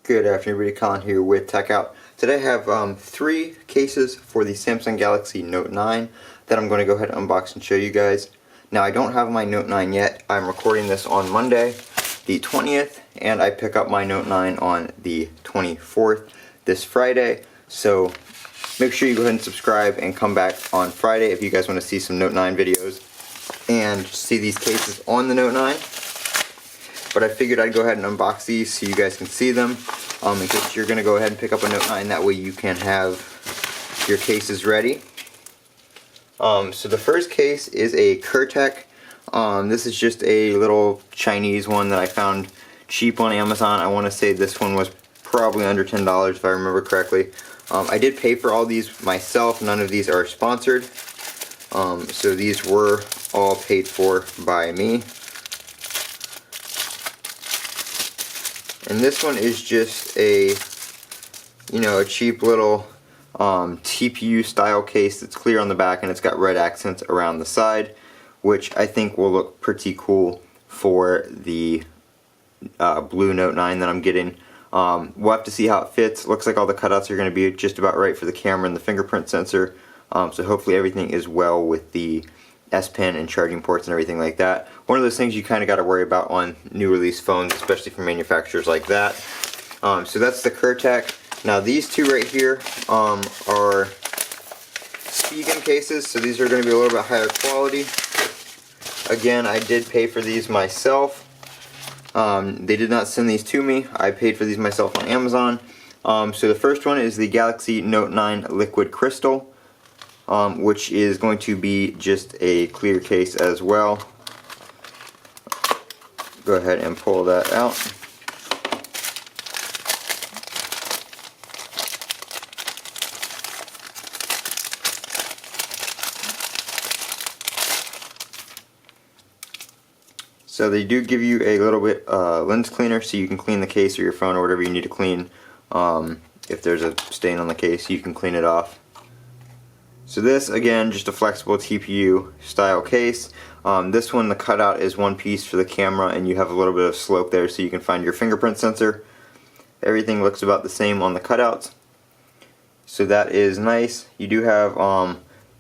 Good afternoon, everybody. Colin here with Techout. Today I have 3 cases for the Samsung Galaxy Note 9 that I'm going to go ahead and unbox and show you guys. Now, I don't have my Note 9 yet. I'm recording this on Monday, the 20th, and I pick up my Note 9 on the 24th, this Friday. So make sure you go ahead and subscribe and come back on Friday if you guys want to see some Note 9 videos and see these cases on the Note 9. But I figured I'd go ahead and unbox these so you guys can see them in case you're going to go ahead and pick up a Note 9. That way you can have your cases ready. So the first case is a Curtech. This is just a little Chinese one that I found cheap on Amazon. I want to say this one was probably under $10 if I remember correctly. I did pay for all these myself. None of these are sponsored. So these were all paid for by me. And this one is just a, a cheap little TPU style case that's clear on the back and it's got red accents around the side, which I think will look pretty cool for the blue Note 9 that I'm getting. We'll have to see how it fits. Looks like all the cutouts are going to be just about right for the camera and the fingerprint sensor. So hopefully everything is well with the S Pen and charging ports and everything like that. One of those things you kind of got to worry about on new release phones, especially from manufacturers like that. So that's the Curtech. Now these two right here are Spigen cases, so these are going to be a little bit higher quality. Again, I did pay for these myself. They did not send these to me. I paid for these myself on Amazon. So the first one is the Galaxy Note 9 Liquid Crystal, which is going to be just a clear case as well. Go ahead and pull that out. So they do give you a little bit lens cleaner so you can clean the case or your phone or whatever you need to clean. If there's a stain on the case, you can clean it off. So this, again, just a flexible TPU style case. This one, the cutout is one piece for the camera and you have a little bit of slope there so you can find your fingerprint sensor. Everything looks about the same on the cutouts. So that is nice. You do have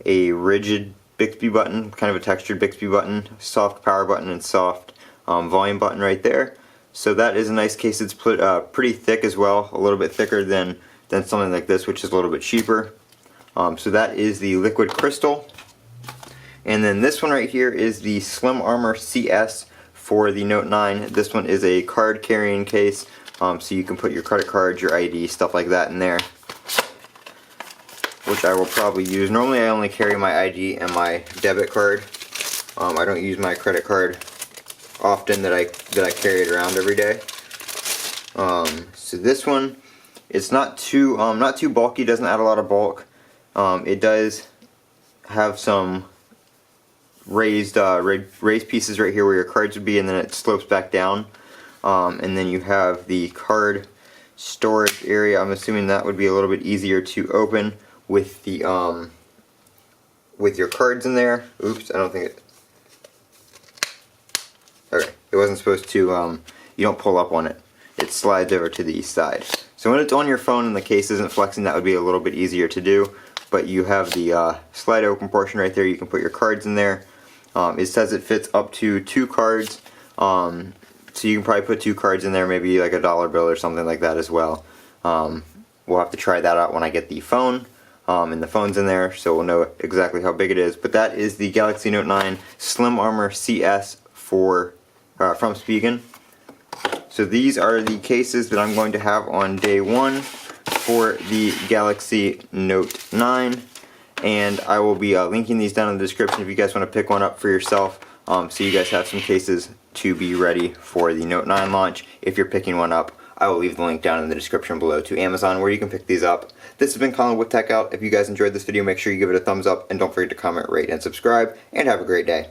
a rigid Bixby button, kind of a textured Bixby button, soft power button and soft volume button right there. So that is a nice case. It's pretty thick as well, a little bit thicker than something like this, which is a little bit cheaper. So that is the Liquid Crystal. And then this one right here is the Slim Armour CS for the Note 9. This one is a card carrying case, so you can put your credit cards, your ID, stuff like that in there, which I will probably use. Normally I only carry my ID and my debit card. I don't use my credit card often that I carry it around every day. So this one, it's not too bulky, doesn't add a lot of bulk. It does have some raised pieces right here where your cards would be, and then it slopes back down. And then you have the card storage area. I'm assuming that would be a little bit easier to open with the with your cards in there. Oops, I don't think it. Okay, it wasn't supposed to. You don't pull up on it. It slides over to the side. So when it's on your phone and the case isn't flexing, that would be a little bit easier to do. But you have the slide open portion right there. You can put your cards in there. It says it fits up to 2 cards. So you can probably put 2 cards in there, maybe like a dollar bill or something like that as well. We'll have to try that out when I get the phone. And the phone's in there, so we'll know exactly how big it is. But that is the Galaxy Note 9 Slim Armour CS from Spigen. So these are the cases that I'm going to have on day 1 for the Galaxy Note 9, and I will be linking these down in the description if you guys want to pick one up for yourself, so you guys have some cases to be ready for the Note 9 launch. If you're picking one up, I will leave the link down in the description below to Amazon where you can pick these up. This has been Colin with Techout. If you guys enjoyed this video, make sure you give it a thumbs up, and don't forget to comment, rate, and subscribe, and have a great day.